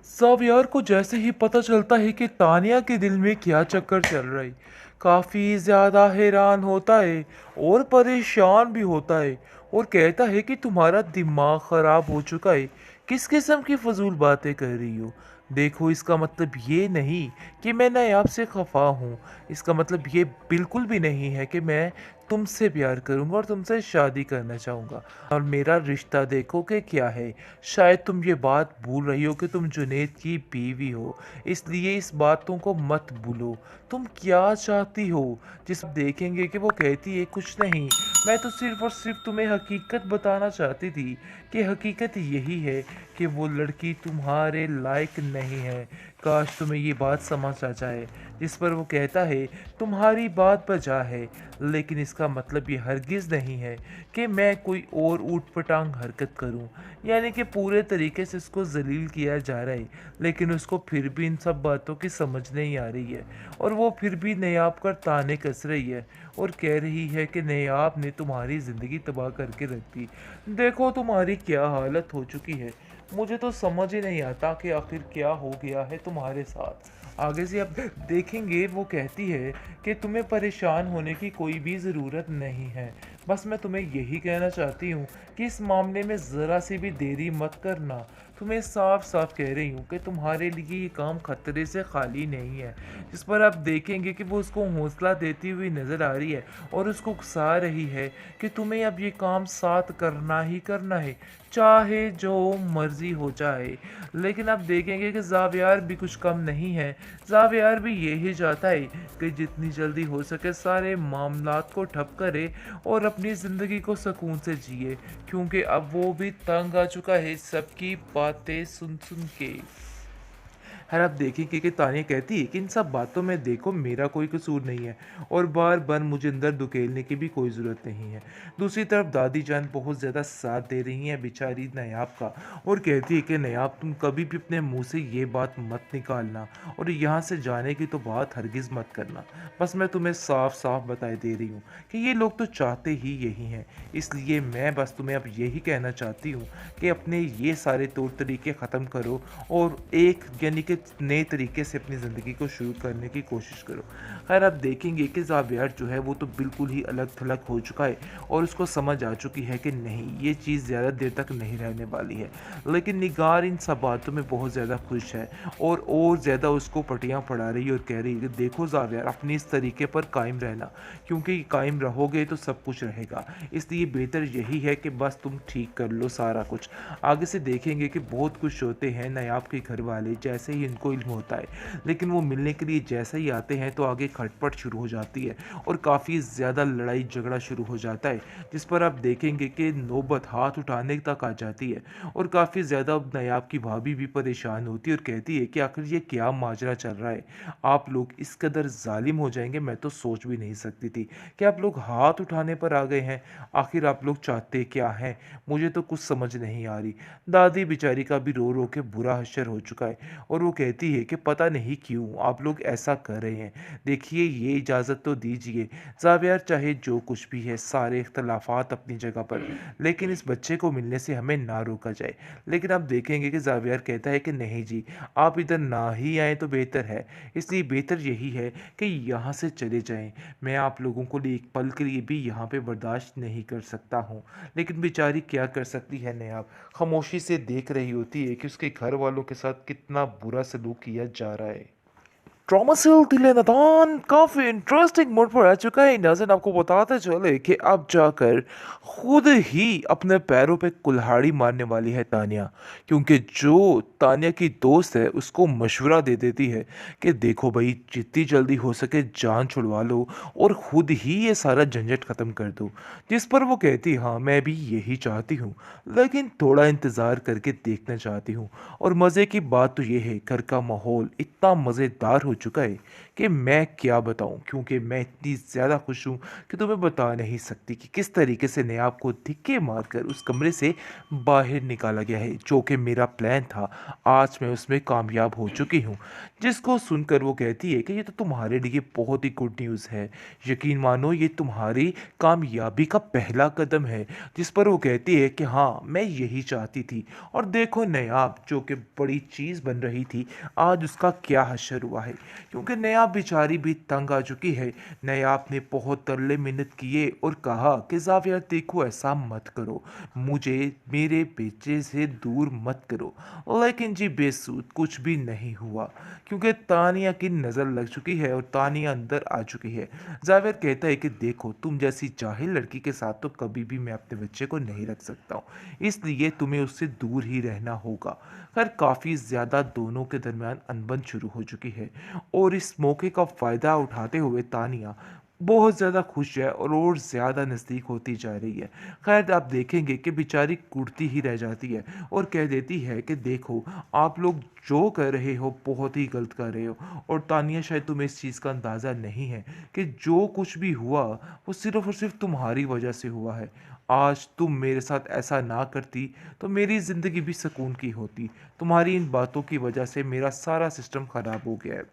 सावियर को जैसे ही पता चलता है कि तानिया के दिल में क्या चक्कर चल रहा है, काफ़ी ज़्यादा हैरान होता है और परेशान भी होता है और कहता है कि तुम्हारा दिमाग ख़राब हो चुका है। किस किस्म की फजूल बातें कर रही हो? देखो, इसका मतलब ये नहीं कि मैं नायाब से खफा हूँ। इसका मतलब ये बिल्कुल भी नहीं है कि मैं तुमसे प्यार करूँगा और तुमसे शादी करना चाहूँगा। और मेरा रिश्ता देखो कि क्या है। शायद तुम ये बात भूल रही हो कि तुम जुनैद की बीवी हो, इसलिए इस बातों को मत भूलो। तुम क्या चाहती हो? जिस देखेंगे कि वो कहती है कुछ नहीं, मैं तो सिर्फ और सिर्फ तुम्हें हकीकत बताना चाहती थी कि हकीकत यही है कि वो लड़की तुम्हारे लायक नहीं है। काश तुम्हें ये बात समझ आ जाए। जिस पर वो कहता है, तुम्हारी बात बजा है, लेकिन इसका मतलब ये हरगिज़ नहीं है कि मैं कोई और ऊट-पटांग हरकत करूं। यानी कि पूरे तरीके से उसको ज़लील किया जा रहा है, लेकिन उसको फिर भी इन सब बातों की समझ नहीं आ रही है और वो फिर भी नेहाब पर ताने कस रही है और कह रही है कि नेहाब ने तुम्हारी ज़िंदगी तबाह करके रख दी। देखो तुम्हारी क्या हालत हो चुकी है। मुझे तो समझ ही नहीं आता कि आखिर क्या हो गया है तुम्हारे साथ। आगे से अब देखेंगे वो कहती है कि तुम्हें परेशान होने की कोई भी ज़रूरत नहीं है। बस मैं तुम्हें यही कहना चाहती हूँ कि इस मामले में ज़रा सी भी देरी मत करना। तुम्हें साफ साफ कह रही हूँ कि तुम्हारे लिए ये काम खतरे से खाली नहीं है। जिस पर आप देखेंगे कि वो उसको हौसला देती हुई नज़र आ रही है और उसको उकसा रही है कि तुम्हें अब ये काम साथ करना ही करना है, चाहे जो मर्जी हो जाए। लेकिन आप देखेंगे कि ज़ावियार भी कुछ कम नहीं है। ज़ावियार भी यही चाहता है कि जितनी जल्दी हो सके सारे मामलात को ठप करे और अपनी ज़िंदगी को सुकून से जिए, क्योंकि अब वो भी तंग आ चुका है सबकी बातें सुन सुन के। हर आप देखेंगे कि तानिया कहती है कि इन सब बातों में देखो मेरा कोई कसूर नहीं है और बार बार मुझे अंदर धकेलने की भी कोई ज़रूरत नहीं है। दूसरी तरफ दादी जान बहुत ज़्यादा साथ दे रही हैं बेचारी नायाब का और कहती है कि नायाब तुम कभी भी अपने मुंह से ये बात मत निकालना और यहाँ से जाने की तो बात हरगिज़ मत करना। बस मैं तुम्हें साफ साफ बताए दे रही हूँ कि ये लोग तो चाहते ही यही हैं, इसलिए मैं बस तुम्हें अब यही कहना चाहती हूँ कि अपने ये सारे तौर तरीके ख़त्म करो और एक यानी कि नए तरीके से अपनी ज़िंदगी को शुरू करने की कोशिश करो। खैर आप देखेंगे कि ज़ावियार जो है वो तो बिल्कुल ही अलग थलग हो चुका है और उसको समझ आ चुकी है कि नहीं, ये चीज़ ज़्यादा देर तक नहीं रहने वाली है। लेकिन निगार इन सब बातों में बहुत ज़्यादा खुश है और ज़्यादा उसको पटियाँ पढ़ा रही है और कह रही है कि देखो ज़ावियार, अपनी इस तरीके पर कायम रहना, क्योंकि कायम रहोगे तो सब कुछ रहेगा। इसलिए बेहतर यही है कि बस तुम ठीक कर लो सारा कुछ। आगे से देखेंगे कि बहुत खुश होते हैं नायाब के घर वाले जैसे ही इनको इल्म होता है, लेकिन वो मिलने के लिए जैसे ही आते हैं तो आगे खटपट शुरू हो जाती है और काफ़ी ज़्यादा लड़ाई झगड़ा शुरू हो जाता है, जिस पर आप देखेंगे कि नौबत हाथ उठाने तक आ जाती है और काफ़ी ज़्यादा नायाब की भाभी भी परेशान होती है और कहती है कि आखिर ये क्या माजरा चल रहा है। आप लोग इस कदर जालिम हो जाएंगे मैं तो सोच भी नहीं सकती थी कि आप लोग हाथ उठाने पर आ गए हैं। आखिर आप लोग चाहते क्या हैं? मुझे तो कुछ समझ नहीं आ रही। दादी बेचारी का भी रो रो के बुरा हश्र हो चुका है और वो कहती है कि पता नहीं क्यों आप लोग ऐसा कर रहे हैं। देखिए ये इजाज़त तो दीजिए ज़ावियार, चाहे जो कुछ भी है सारे इख्तलाफात अपनी जगह पर, लेकिन इस बच्चे को मिलने से हमें ना रोका जाए। लेकिन आप देखेंगे कि ज़ावियार कहता है कि नहीं जी, आप इधर ना ही आए तो बेहतर है, इसलिए बेहतर यही है कि यहाँ से चले जाएं। मैं आप लोगों को लिए एक पल के लिए भी यहाँ पे बर्दाश्त नहीं कर सकता हूँ। लेकिन बेचारी क्या कर सकती है नेहा, खामोशी से देख रही होती है कि उसके घर वालों के साथ कितना बुरा सलूक किया जा रहा है। ट्रॉमा सेल दिले नादान काफ़ी इंटरेस्टिंग मोड पर आ चुका है। नाज़रीन आपको बताते चले कि अब जाकर खुद ही अपने पैरों पे कुल्हाड़ी मारने वाली है तानिया, क्योंकि जो तानिया की दोस्त है उसको मशवरा दे देती है कि देखो भाई, जितनी जल्दी हो सके जान छुड़वा लो और खुद ही ये सारा झंझट ख़त्म कर दो। जिस पर वो कहती हाँ मैं भी यही चाहती हूँ, लेकिन थोड़ा इंतज़ार करके देखना चाहती हूँ। और मज़े की बात तो ये है घर का माहौल इतना मज़ेदार हो चुका है कि मैं क्या बताऊँ, क्योंकि मैं इतनी ज़्यादा खुश हूँ कि तुम्हें बता नहीं सकती कि किस तरीके से नयाब को धिक्के मारकर उस कमरे से बाहर निकाला गया है। जो कि मेरा प्लान था, आज मैं उसमें कामयाब हो चुकी हूँ। जिसको सुनकर वो कहती है कि ये तो तुम्हारे लिए बहुत ही गुड न्यूज़ है। यकीन मानो ये तुम्हारी कामयाबी का पहला कदम है। जिस पर वो कहती है कि हाँ, मैं यही चाहती थी। और देखो नयाब जो कि बड़ी चीज़ बन रही थी, आज उसका क्या हश्र हुआ है, क्योंकि नयाब बेचारी भी तंग आ चुकी है। नयाब ने बहुत तरले मिन्नत किए और कहा कि जावियर देखो ऐसा मत करो, मुझे मेरे बेटे से दूर मत करो। लेकिन जी बेसूद कुछ भी नहीं हुआ, क्योंकि तानिया की नज़र लग चुकी है और तानिया अंदर आ चुकी है। जावेद कहता है कि देखो तुम जैसी जाहिल लड़की के साथ तो कभी भी मैं अपने बच्चे को नहीं रख सकता हूँ, इसलिए तुम्हें उससे दूर ही रहना होगा। खैर काफ़ी ज़्यादा दोनों के दरमियान अनबन शुरू हो चुकी है और इस मौके का फ़ायदा उठाते हुए तानिया बहुत ज़्यादा खुश है और ज़्यादा नज़दीक होती जा रही है। खैर आप देखेंगे कि बेचारी कुड़ती ही रह जाती है और कह देती है कि देखो आप लोग जो कर रहे हो बहुत ही गलत कर रहे हो, और तानिया शायद तुम्हें इस चीज़ का अंदाज़ा नहीं है कि जो कुछ भी हुआ वो सिर्फ़ और सिर्फ़ तुम्हारी वजह से हुआ है। आज तुम मेरे साथ ऐसा ना करती तो मेरी ज़िंदगी भी सुकून की होती। तुम्हारी इन बातों की वजह से मेरा सारा सिस्टम ख़राब हो गया है।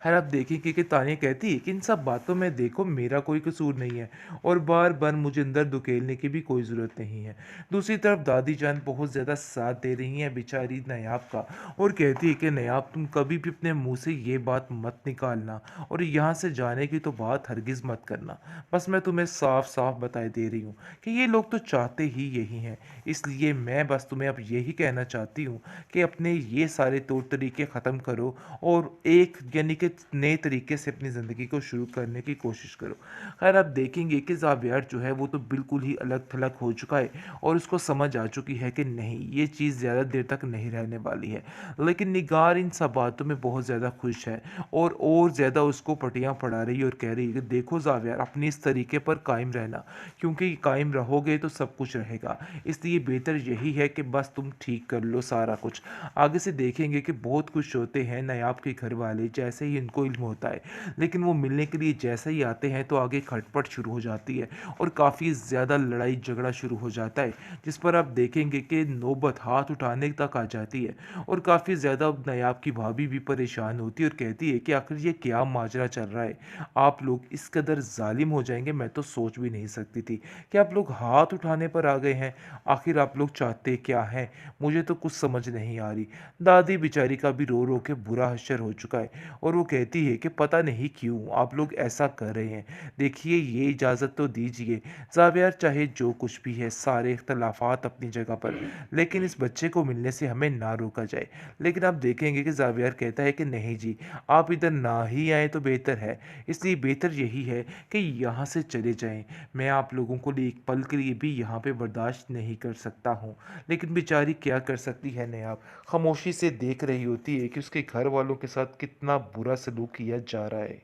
खैर आप देखेंगे कि तानिया कहती है कि इन सब बातों में देखो मेरा कोई कसूर नहीं है और बार बार मुझे अंदर धकेलने की भी कोई ज़रूरत नहीं है। दूसरी तरफ दादी जान बहुत ज़्यादा साथ दे रही हैं बेचारी नयाब का और कहती है कि नयाब तुम कभी भी अपने मुंह से ये बात मत निकालना और यहाँ से जाने की तो बात हरगिज़ मत करना। बस मैं तुम्हें साफ साफ बताए दे रही हूँ कि ये लोग तो चाहते ही यही हैं, इसलिए मैं बस तुम्हें अब यही कहना चाहती हूँ कि अपने ये सारे तौर तरीके ख़त्म करो और एक यानी कि नए तरीके से अपनी ज़िंदगी को शुरू करने की कोशिश करो। खैर आप देखेंगे कि ज़ावियर जो है वो तो बिल्कुल ही अलग-थलग हो चुका है और उसको समझ आ चुकी है कि नहीं, ये चीज़ ज़्यादा देर तक नहीं रहने वाली है। लेकिन निगार इन सब बातों में बहुत ज़्यादा खुश है और ज़्यादा उसको पटियाँ पढ़ा रही है और कह रही है कि देखो ज़ावियर अपनी इस तरीके पर कायम रहना, क्योंकि कायम रहोगे तो सब कुछ रहेगा। इसलिए बेहतर यही है कि बस तुम ठीक कर लो सारा कुछ। आगे से देखेंगे कि बहुत खुश होते हैं नायाब के घर वाले जैसे ही इनको इल्म होता है, लेकिन वो मिलने के लिए जैसे ही आते हैं तो आगे खटपट शुरू हो जाती है और काफ़ी ज़्यादा लड़ाई झगड़ा शुरू हो जाता है, जिस पर आप देखेंगे कि नौबत हाथ उठाने तक आ जाती है और काफ़ी ज़्यादा नायाब की भाभी भी परेशान होती है और कहती है कि आखिर ये क्या माजरा चल रहा है, आप लोग इस कदर जालिम हो जाएंगे मैं तो सोच भी नहीं सकती थी कि आप लोग हाथ उठाने पर आ गए हैं। आखिर आप लोग चाहते क्या हैं, मुझे तो कुछ समझ नहीं आ रही। दादी बेचारी का भी रो रो के बुरा हश्र हो चुका है और वो कहती है कि पता नहीं क्यों आप लोग ऐसा कर रहे हैं। देखिए ये इजाज़त तो दीजिए ज़ावियर, चाहे जो कुछ भी है सारे इख्तलाफात अपनी जगह पर, लेकिन इस बच्चे को मिलने से हमें ना रोका जाए। लेकिन आप देखेंगे कि ज़ावियर कहता है कि नहीं जी, आप इधर ना ही आए तो बेहतर है, इसलिए बेहतर यही है कि यहाँ से चले जाएं। मैं आप लोगों को लिए एक पल के लिए भी यहाँ पे बर्दाश्त नहीं कर सकता हूँ। लेकिन बेचारी क्या कर सकती है नयाब, खामोशी से देख रही होती है कि उसके घर वालों के साथ कितना बुरा सलूक किया जा रहा है।